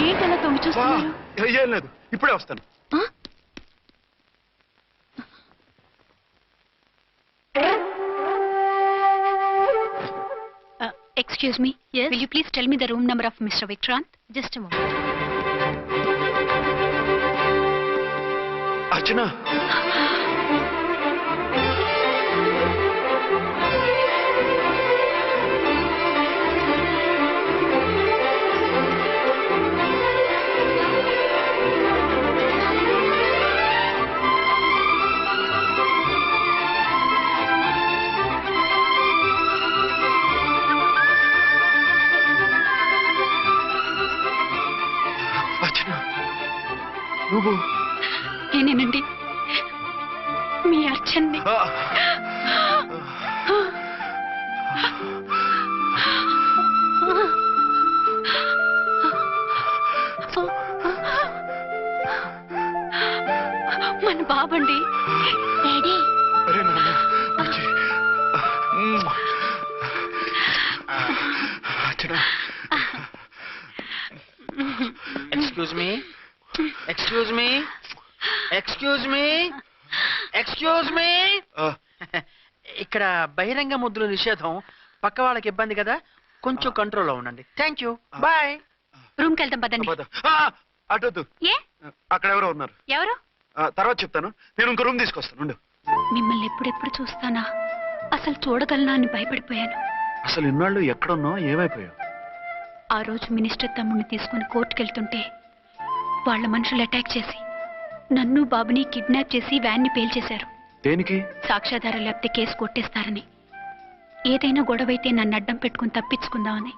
ఏంటలా తొంగి చూస్తున్నారు? ఏం లేదు, ఇప్పుడే వస్తాను. Excuse me. Yes. Will you please tell me the room number of Mr. Vikrant? Just a moment. అర్చన, నువ్వు నేనేనండి, మీ అర్చన్ని. మన బాబండి. డాడీ. అరే నాన్న, బుజ్జి. Archana. Excuse me, excuse me, excuse me, excuse me. ఇక్కడ బహిరంగ ముద్దుల నిషేధం, పక్క వాళ్ళకి ఇబ్బంది కదా, కొంచెం కంట్రోల్లో ఉండండి. Thank you, bye. రూమ్కి వెళ్తాం పదండి. అటొద్దు, ఏ? అక్కడ ఎవరో ఉన్నారు. ఎవరు? తర్వాత చెప్తాను. నేను ఇంకో రూమ్ తీసుకొస్తాను, ఉండు. మిమ్మల్ని ఎప్పుడెప్పుడు చూస్తానా, అసలు చూడగలనా అని భయపడిపోయాను. అసలు ఇన్నాళ్ళు ఎక్కడున్నావు, ఏమైపోయావు? ఆ రోజు మినిస్టర్ తమ్ముడిని తీసుకుని కోర్టుకెళ్తుంటే వాళ్ళ మనుషులు అటాక్ చేసి నన్ను బాబుని కిడ్నాప్ చేసి వ్యాన్ని పేల్చేశారు. దేనికి? సాక్ష్యాధారాలు లేకపోతే కేసు కొట్టేస్తారని. ఏదైనా గొడవైతే నన్ను అడ్డం పెట్టుకుని తప్పించుకుందామని.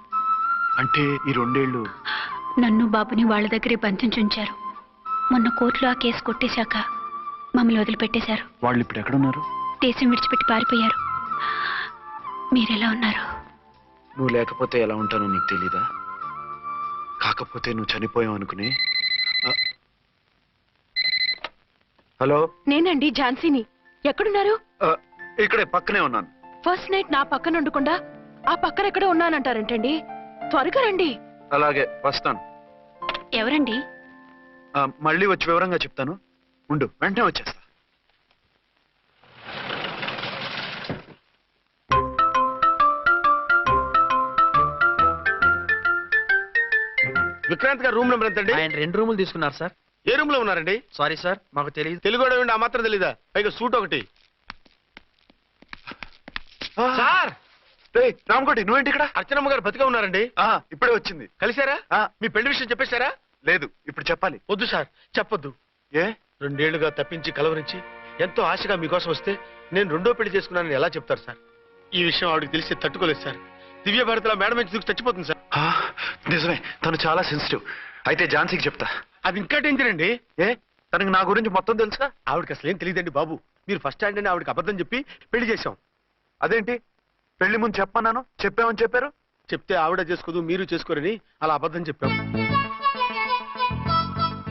అంటే ఈ 2 ఏళ్ళు నన్ను బాబుని వాళ్ళ దగ్గరే బంధించుంచారు. మొన్న కోర్టులో ఆ కేసు కొట్టేశాక మమ్మల్ని వదిలిపెట్టేశారు. వాళ్ళు ఇప్పుడు ఎక్కడున్నారు? దేశం విడిచిపెట్టి పారిపోయారు. మీరెలా ఉన్నారు? నువ్వు లేకపోతే ఎలా ఉంటానో నీకు తెలీదా? కాకపోతే నువ్వు చనిపోయావు అనుకుని. హలో, నేనండి ఝాన్సీని. ఎక్కడున్నారు? ఇక్కడే పక్కనే ఉన్నాను. ఫస్ట్ నైట్ నా పక్కన ఉండకుండా ఆ పక్కన ఎక్కడ ఉన్నానంటారేంటండి? త్వరగా రండి. అలాగే వస్తాను. ఎవరండి? మళ్ళీ వచ్చి వివరంగా చెప్తాను, ఉండు, వెంటనే వచ్చేస్తా. విక్రాంత్ గారు రూమ్ నెంబర్ ఎంతండి? ఆయన 2 రూములు తీసుకున్నారు సార్. ఏ రూమ్ లో ఉన్నారండి? సారీ సార్, మాకు తెలియదు. తెలుగు ఆ మాత్రం తెలీదా? పైగా సూట్ ఒకటి. సార్, రామకోటి, నువ్వేంటి ఇక్కడ? అర్చనమ్మ గారు బతిగా ఉన్నారండి. ఇప్పుడే వచ్చింది. కలిసారా? మీ పెళ్లి విషయం చెప్పేశారా? లేదు, ఇప్పుడు చెప్పాలి. వద్దు సార్, చెప్పొద్దు. ఏ? 2 ఏళ్లుగా తప్పించి కలవరించి ఎంతో ఆశగా మీకోసం వస్తే నేను 2వ పెళ్లి చేసుకున్నానని ఎలా చెప్తారు సార్? ఈ విషయం ఆవిడకి తెలిసి తట్టుకోలేదు సార్. దివ్య భారతిలో మేడం నుంచి దూకి చచ్చిపోతుంది సార్. నిజమే, తను చాలా సెన్సిటివ్. అయితే ఝాన్సీకి చెప్తా. అది ఇంకా డేంజర్ అండి. ఏ? తనకి నా గురించి మొత్తం తెలుసా? ఆవిడకి అసలు ఏం తెలియదండి బాబు. మీరు ఫస్ట్ స్టాండ్ అని ఆవిడకి అబద్ధం చెప్పి పెళ్లి చేశాం. అదేంటి? పెళ్లి ముందు చెప్పన్నాను, చెప్పామని చెప్పారు. చెప్తే ఆవిడ చేసుకోదు, మీరు చేసుకోరని అలా అబద్ధం చెప్పాం.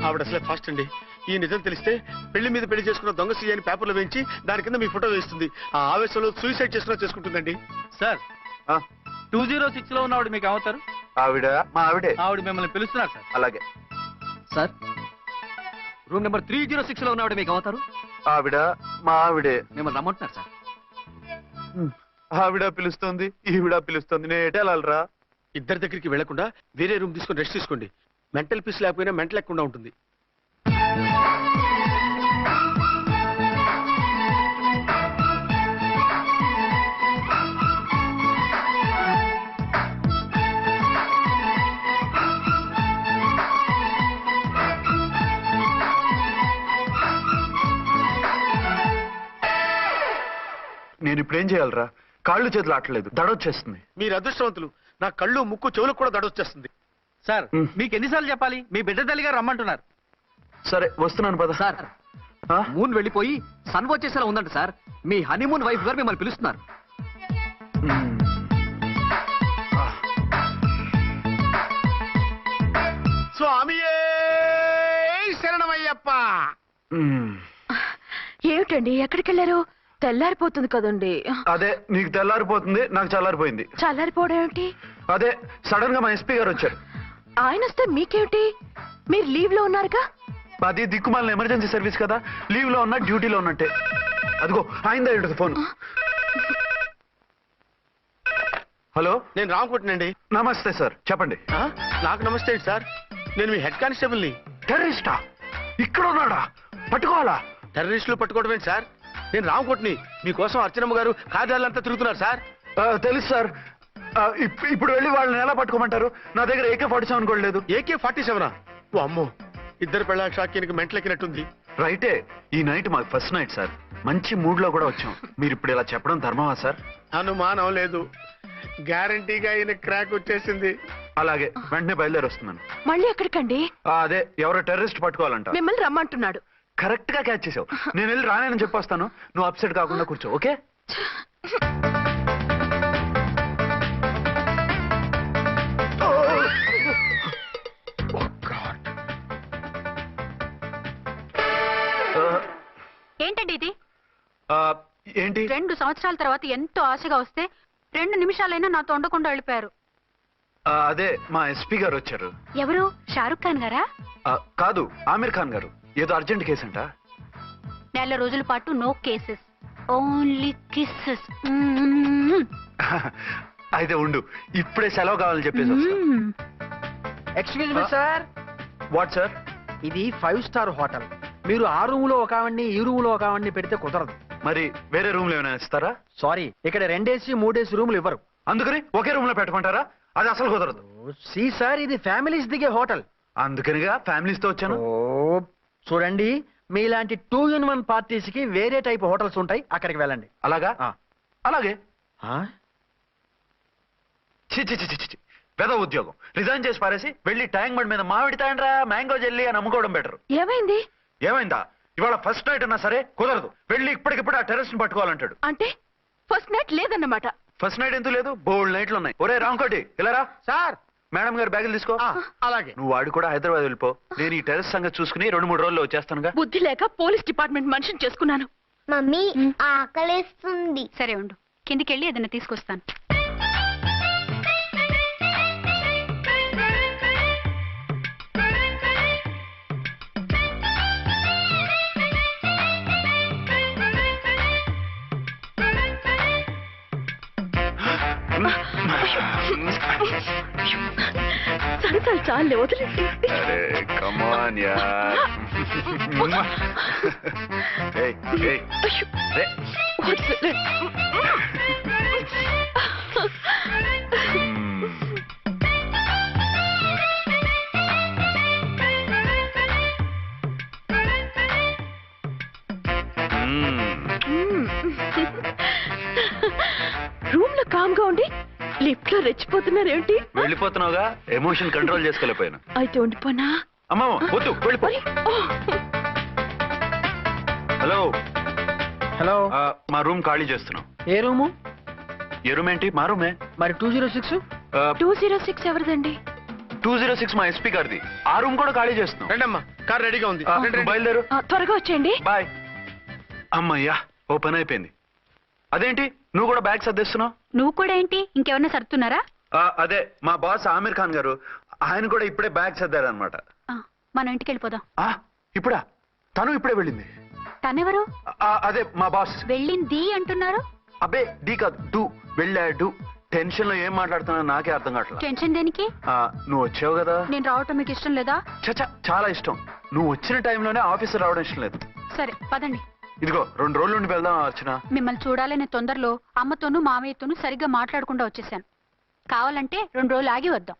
ఆవిడ అసలే ఫాస్ట్ అండి. ఈ నిజం తెలిస్తే పెళ్లి మీద పెళ్లి చేసుకున్న దొంగ సీ అని పేపర్లో వేయించి దాని కింద మీ ఫోటో వేస్తుంది. ఆ ఆవేశంలో సూసైడ్ చేసుకుంటుందండి. సార్, 206 లో ఉన్నవాడు మీకు అవుతారు? ఆవిడ మా ఆవిడే. ఆవిడ మిమ్మల్ని పిలుస్తున్నారు సార్. అలాగే సార్, రూమ్ నెంబర్ 306 లో ఉన్నవాడు మీకు అవుతారు? ఆవిడ మా ఆవిడే. మిమ్మల్ని రమ్మంటున్నారు సార్. ఆవిడ పిలుస్తుంది, ఈవిడ పిలుస్తుంది, నేను ఎటే వెళ్ళాలరా? ఇద్దరి దగ్గరికి వెళ్లకుండా వేరే రూమ్ తీసుకొని రెస్ట్ తీసుకోండి. మెంటల్ పీస్ లేకపోయినా మెంటల్ లేకుండా ఉంటుంది. నేను ఇప్పుడు ఏం చేయాలరా? కాళ్ళు చేతులు ఆటలేదు, దడొచ్చేస్తుంది. మీరు అదృష్టవంతులు. నా కళ్ళు, ముక్కు, చెవులకు కూడా దడొచ్చేస్తుంది. సార్, మీకు ఎన్నిసార్లు చెప్పాలి? మీ బిడ్డ తల్లి గారు రమ్మంటున్నారు. సరే, వస్తున్నాను పద. సార్, మూన్ వెళ్ళిపోయి సన్ వచ్చేసేలా ఉందంట సార్. మీ హనీమూన్ వైఫ్ గారు మిమ్మల్ని పిలుస్తున్నారు. స్వామియే శరణమయ్యప్ప. ఏమిటండి ఎక్కడికి వెళ్ళారు? తెల్లారిపోతుంది కదండి. అదే నీకు తెల్లారిపోతుంది, నాకు చల్లారిపోయింది. చల్లారిపోవడం ఏమిటి? అదే సడన్ గా మా ఎస్పీ గారు వచ్చారు. ఆయన వస్తే మీకేమిటి? మీరు లీవ్ లో ఉన్నారుగా. అది దిక్కుమాలిన ఎమర్జెన్సీ సర్వీస్ కదా, లీవ్ లో ఉన్నా డ్యూటీలో ఉన్నట్టే. అదిగో ఆయన ఫోన్. హలో, నేను రామకుంటునండి. నమస్తే సార్, చెప్పండి. నాకు నమస్తే సార్, నేను మీ హెడ్ కానిస్టేబుల్ని. టెర్రరిస్టా? ఇక్కడ ఉన్నాడా? పట్టుకోవాలా? టెర్రరిస్టులు పట్టుకోవడం ఏంటి సార్? నేను రామకోట్ని. మీకోసం అర్చనమ్మ గారు కార్యాలయంతా తిరుగుతున్నారు సార్. తెలుసు సార్. ఇప్పుడు వెళ్ళి వాళ్ళని ఎలా పట్టుకోమంటారు? నా దగ్గర AK-47 కూడా లేదు. AK-47? ఓ అమ్మో, ఇద్దరు పెళ్ళ షాకీనికి మెంట్లెక్కినట్టుంది. రైటే, ఈ నైట్ మాకు ఫస్ట్ నైట్ సార్. మంచి మూడ్ లో కూడా వచ్చాం. మీరు ఇప్పుడు ఇలా చెప్పడం ధర్మమా సార్? అనుమానం లేదు, గ్యారంటీగా ఈయన క్రాక్ వచ్చేసింది. అలాగే, వెంటనే బయలుదేరి వస్తున్నాను. మళ్ళీ ఎక్కడికండి? అదే ఎవరో టెర్రరిస్ట్ పట్టుకోవాలంట. మిమ్మల్ని రమ్మంటున్నాడు. కరెక్ట్ గా క్యాచ్ చేసావు. నేను వెళ్ళి రానని చెప్పొస్తాను, నువ్వు అప్సెట్ కాకుండా కూర్చో, ఓకే? ఏంటండి ఇది? ఏంటి? 2 సంవత్సరాల తర్వాత ఎంతో ఆశగా వస్తే 2 నిమిషాలైనా నాతో ఉండకుండా వెళ్ళిపోయారు. అదే మా ఎస్పీ గారు వచ్చారు. ఎవరు? షారుఖ్ ఖాన్ గారా? కాదు, ఆమిర్ ఖాన్ గారు. ఏదో అర్జెంట్ కేసు అంట. 4 రోజుల పాటు నో కేసెస్, ఓన్లీ కిస్సెస్. అయితే ఉండు, ఇప్పుడే సెలవు కావాలని చెప్పేసి. Excuse me sir. What sir? ఇది 5 స్టార్ హోటల్. మీరు ఆ రూమ్ లో ఒక ఆవిడ్ని, ఈ రూమ్ లో ఒక ఆవిడ్ని పెడితే కుదరదు. మరి వేరే రూమ్ లో ఏమైనా ఇస్తారా? సారీ, ఇక్కడ 2 AC 3 AC రూములు ఇవ్వరు. అందుకని ఒకే రూమ్ లో పెట్టమంటారా? అది అసలు కుదరదు. సి సార్, ఇది ఫ్యామిలీస్ దిగే హోటల్. అందుకనిగా ఫ్యామిలీస్ తో వచ్చాను. చూడండి, మీలాంటి 2 in 1 పార్టీస్ కి వేరే టైప్ హోటల్స్ ఉంటాయి, అక్కడికి వెళ్ళండి. అలాగా? అలాగే. పెద్ద ఉద్యోగం రిజైన్ చేసి పారేసి వెళ్ళి ట్యాంక్ బండ్ మీద మామిడి తాండ్రా మ్యాంగో జెల్లీ అని అమ్ముకోవడం బెటర్. ఏమైంది? ఏమైందా? ఇవాళ ఫస్ట్ నైట్ అన్నా సరే కుదరదు. వెళ్ళి ఇప్పటికిప్పుడు ఆ టెర్రరిస్ట్ ని పట్టుకోవాలంటాడు. అంటే ఫస్ట్ నైట్ లేదన్నమాట. ఫస్ట్ నైట్ ఎందుకు లేదు? బోల్డ్ నైట్లు ఉన్నాయి. ఒరే రాంకోటి, ఇలా రా. సార్, మేడం గారు బ్యాగులు తీసుకో. అలాగే. నువ్వు వాడు కూడా హైదరాబాద్ వెళ్ళిపో. నేను ఈ టెర్రరిస్ట్ సంగతి చూసుకుని 2-3 రోజుల్లో వచ్చేస్తానుగా. బుద్ధి లేక పోలీస్ డిపార్ట్మెంట్ మనిషిని చేసుకున్నాను. మమ్మీ ఆకలేస్తుంది. సరే ఉండు, కిందికెళ్ళి ఏదైనా తీసుకొస్తాను. సరదాలు చాలే, వదిలేసి. రూమ్ లో కామ్ గా ఉండి లిఫ్ట్ లో రెచ్చిపోతున్నారేంటి? వెళ్ళిపోతున్నావుగా, ఎమోషన్ కంట్రోల్ చేసుకోలేకపోయాను. అయితే ఉండిపోనా? అమ్మా వద్దు, వెళ్ళిపో. హలో హలో, మా రూమ్ ఖాళీ చేస్తున్నాం. ఏ రూము? ఏ రూమ్ ఏంటి? మా రూమే. మరి 206? 206 ఎవరిదండి? 206 మా ఎస్పీ గారిది. ఆ రూమ్ కూడా ఖాళీ చేస్తున్నాం. రండమ్మా, కార్ రెడీగా ఉంది. బయలుదేరు. త్వరగా వచ్చేయండి. బాయ్. అమ్మయ్యా, ఓ పని అయిపోయింది. అదేంటి నువ్వు కూడా బ్యాగ్ సర్దేస్తున్నావు? నువ్వు కూడా ఏంటి, ఇంకెవరన్నా సర్దుతున్నారా? అదే మా బాస్ ఆమిర్ ఖాన్ గారు, ఆయన కూడా ఇప్పుడే బ్యాగ్ సర్దారనమాట. మనం ఇంటికి వెళ్ళిపోదాం. ఇప్పుడా? తను ఇప్పుడే వెళ్ళింది. తనెవరు? అదే మా బాస్. వెళ్ళింది అంటున్నారు. అబ్బే డీ కాదు, డూ. వెళ్ళాడు. టెన్షన్ లో ఏం మాట్లాడుతున్నా నాకే అర్థం కావట్లేదు. టెన్షన్ దేనికి? నువ్వు వచ్చావు కదా. నేను రావటం మీకు ఇష్టం లేదా? చచ్చా, చాలా ఇష్టం. నువ్వు వచ్చిన టైంలోనే ఆఫీసర్ రావడం ఇష్టం లేదు. సరే పదండి. ఇదిగో 2 రోజుల నుండి వెళ్దాం అర్చన. మిమ్మల్ని చూడాలనే తొందరలో అమ్మతోనూ మామయ్యతోనూ సరిగ్గా మాట్లాడకుండా వచ్చేసాను. కావాలంటే 2 రోజులు ఆగి వద్దాం.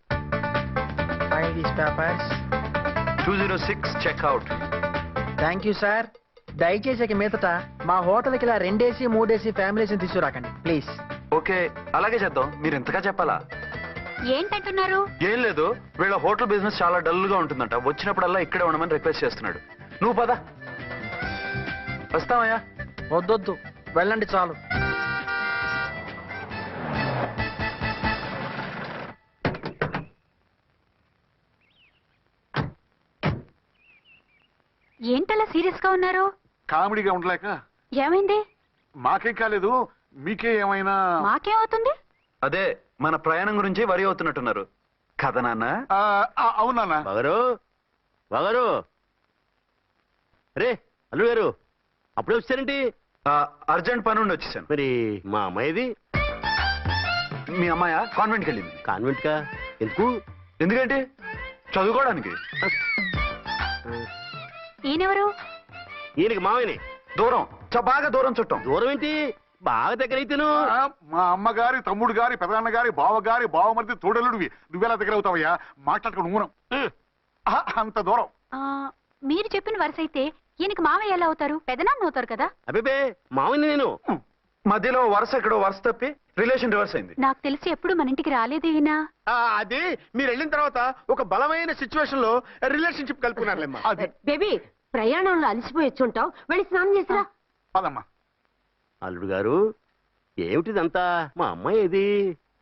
206 చెక్అవుట్. Thank you sir. దయచేసి ఇక మీదట మా హోటల్కి ఇలా 2 AC 3 AC ఫ్యామిలీస్ తీసుకురాకండి ప్లీజ్. ఓకే, అలాగే చేద్దాం. మీరు ఎంతగా చెప్పాలా? ఏంటంటున్నారు? ఏం లేదు, వీళ్ళ హోటల్ బిజినెస్ చాలా డల్ గా ఉంటుందంట. వచ్చినప్పుడల్లా ఇక్కడే ఉండమని రిక్వెస్ట్ చేస్తున్నాడు. నువ్వు పద. వస్తామయ్యా. వద్దొద్దు, వెళ్ళండి చాలు. ఏంటలా సీరియస్ గా ఉన్నారు? కామెడీగా ఉండలేక. ఏమైంది? మాకేం కాలేదు, మీకే ఏమైనా? మాకేమవుతుంది? అదే మన ప్రయాణం గురించి వరి అవుతున్నట్టున్నారు కదా నాన్న? అవునా బాగారు బాగారు. రే అల్లు గారు, అప్పుడే వచ్చారేంటి? అర్జెంట్ పని ఉండి వచ్చేసాను. మరి మా అమ్మాయిది? మీ అమ్మాయ కాన్వెంట్కి వెళ్ళింది. కాన్వెంట్ కా? ఎందుకు? ఎందుకంటే చదువుకోవడానికి. ఈయనెవరు? ఈయనకి మామయ్యని. దూరం, బాగా దూరం చుట్టాం. దూరం ఏంటి, బాగా దగ్గర అయితేను. మా అమ్మగారి, తమ్ముడు గారి, పెదనాన్న గారి, బావగారి, బావమరిది, తోడలుడివి. నువ్వెలా దగ్గర అవుతావయ్యా? మాట్లాడుకుని ఊనం. అంత దూరం. మీరు చెప్పిన వరుస అయితే ఈయనకి మావయ్య ఎలా అవుతారు? పెదనాన్న అవుతారు కదా. అబ్బే మామయ్యని నేను. మధ్యలో వరుస ఎక్కడో వరుస తప్పి రిలేషన్ రివర్స్ అయింది. నాకు తెలిసి ఎప్పుడు మన ఇంటికి రాలేదు ఈయన. అది మీరు వెళ్ళిన తర్వాత ఒక బలమైన సిచ్యువేషన్ లో రిలేషన్షిప్ కలుపుకున్నారులేమ్మా. బేబీ, ప్రయాణంలో అలసిపోయి వచ్చుంటావు, వెళ్ళి స్నానం చేసిరా. పదమ్మా. అల్లుడు గారు, ఏమిటిదంతా? మా అమ్మాయి ఏది?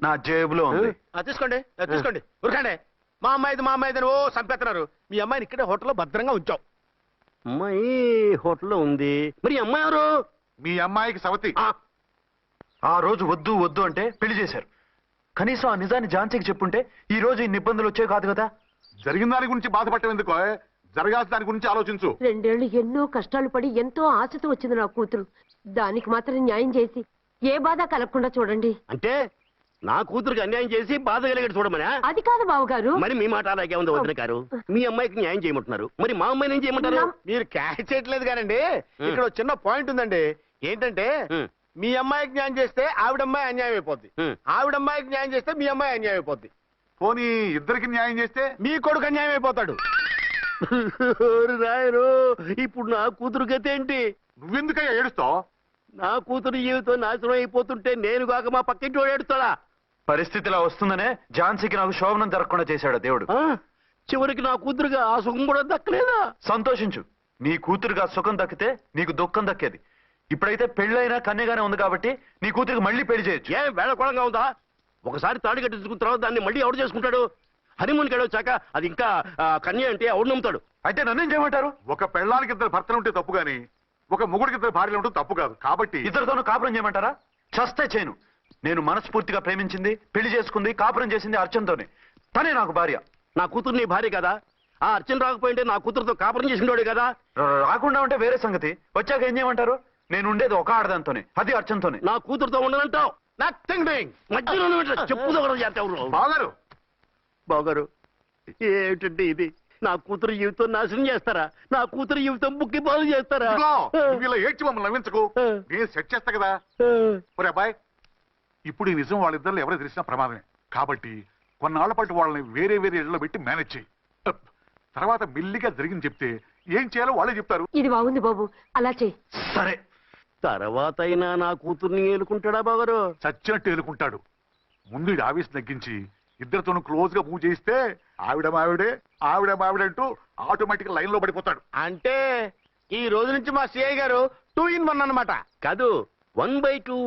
నా జేబులో ఉంది. తీసుకోండి తీసుకోండి, ఉరకండి. మా అమ్మాయిది ఓ చంపేస్తున్నారు. మీ అమ్మాయిని ఇక్కడే హోటల్లో భద్రంగా ఉంచాం. అమ్మాయి హోటల్లో ఉంది. మరి ఈ అమ్మాయి ఎవరు? మీ అమ్మాయికి సవతి. ఆ రోజు వద్దు వద్దు అంటే పెళ్లి చేశారు. కనీసం ఆ నిజాన్ని ఝాన్సీకి చెప్పుంటే ఈ రోజు ఇన్ని ఇబ్బందులు వచ్చే కాదు కదా. జరిగిన దాని గురించి బాధపడటం ఎందుకో, జరగాల్సిన దాని గురించి ఆలోచించు. 2 ఏళ్లు ఎన్నో కష్టాలు పడి ఎంతో ఆశతో వచ్చింది నా కూతురు. దానికి మాత్రం న్యాయం చేసి ఏ బాధ కలగకుండా చూడండి. అంటే నా కూతురికి అన్యాయం చేసి బాధ కలిగేది చూడమనా? అది కాదు బావగారు. మరి మీ మాట అలాగే ఉంది వదిన గారు. మీ అమ్మాయికి న్యాయం చేయమంటున్నారు, మరి మా అమ్మాయిని ఏం చేయమంటారు? మీరు క్యాచ్ చేయట్లేదు కానండి. ఇక్కడ ఒక చిన్న పాయింట్ ఉందండి. ఏంటంటే మీ అమ్మాయికి న్యాయం చేస్తే ఆవిడమ్మాయి అన్యాయం అయిపోద్ది, ఆవిడమ్మాయికి న్యాయం చేస్తే మీ అమ్మాయి అన్యాయం అయిపోద్ది. పోనీ ఇద్దరికి న్యాయం చేస్తే మీ కొడుకు అన్యాయం అయిపోతాడు. రాయరు, ఇప్పుడు నా కూతురు గతి ఏంటి? నువ్వెందుకయ్యా ఏడుస్తావు? నా కూతురు జీవితం నాశనం అయిపోతుంటే నేను కాక మా పక్కింటి వాడు ఏడుస్తాడా? పరిస్థితిలా వస్తుందనే ఝాన్సీకి నాకు శోభనం జరగకుండా చేశాడు దేవుడు. చివరికి నా కూతురుగా ఆ సుఖం కూడా దక్కలేదా? సంతోషించు, నీ కూతురుగా సుఖం దక్కితే నీకు దుఃఖం దక్కేది. ఇప్పుడైతే పెళ్ళైనా కన్యగానే ఉంది కాబట్టి నీ కూతురికి మళ్ళీ పెళ్లి చేయొచ్చు. ఏం వేళకోళంగా ఉందా? ఒకసారి తాడు కట్టించుకున్న తర్వాత దాన్ని మళ్ళీ ఎవడు చేసుకుంటాడు? హనీమూన్కి వెళ్ళొచ్చాక అది ఇంకా కన్య అంటే ఎవడు నమ్ముతాడు? అయితే నన్నేం చేయమంటారు? ఒక పెళ్ళానికి 2 భర్తలు ఉంటే తప్పు గాని ఒక మొగుడికి 2 భార్యలు ఉంటే తప్పు కాదు. కాబట్టి ఇద్దరితోనూ కాపురం చేయమంటారా? చస్తే చేయను. నేను మనస్ఫూర్తిగా ప్రేమించింది, పెళ్లి చేసుకుంది, కాపురం చేసింది అర్చనతోనే. తనే నాకు భార్య. నా కూతురు నీ భార్య కదా? ఆ అర్చన రాకపోయింటే నా కూతురుతో కాపురం చేసినోడే కదా? రాకుండా ఉంటే వేరే సంగతి. వచ్చాక ఏం చేయమంటారు? నేను ఉండేది ఒక ఆడదాంతోనే, అది అర్చనతోనే. నా కూతురుతో ఉండనంటావు? Nothing doing. మధ్యలో చెప్పుదో బాగారు. బాగారు, ఏమిటండి ఇది? నా కూతురు జీవితం నాశనం చేస్తారా? నా కూతురు జీవితం బుక్కి పాలు చేస్తారా? నువ్వు ఇలా ఏడ్చి మమ్మల్ని నవ్వించకు, నేను సెట్ చేస్తా కదా. ఒరే అబ్బాయి, ఇప్పుడు ఈ నిజం వాళ్ళిద్దరిలో ఎవరో తెలిసిన ప్రమాదమే. కాబట్టి కొన్నాళ్ల పాటు వాళ్ళని వేరే వేరే ఇళ్లలో పెట్టి మేనేజ్ చేయి. తర్వాత మెల్లిగా జరిగింది చెప్తే ఏం చేయాలో వాళ్ళే చెప్తారు. ఇది బాగుంది బాబు, అలా చెయ్యి. సరే. తర్వాత అయినా నా కూతుర్ని ఏలుకుంటాడా బాగారు? చచ్చినట్టు ఏలుకుంటాడు. ముందు ఈ ఆవేశం తగ్గించి ఇద్దరితోనూ క్లోజ్ గా మూవ్ చేయిస్తే ఆవిడ మావిడే ఆవిడ మావిడంటూ ఆటోమేటిక్ లైన్ లో పడిపోతాడు. అంటే ఈ రోజు నుంచి మా సిఐ గారు 2 in 1 అన్నమాట. కాదు, 1/2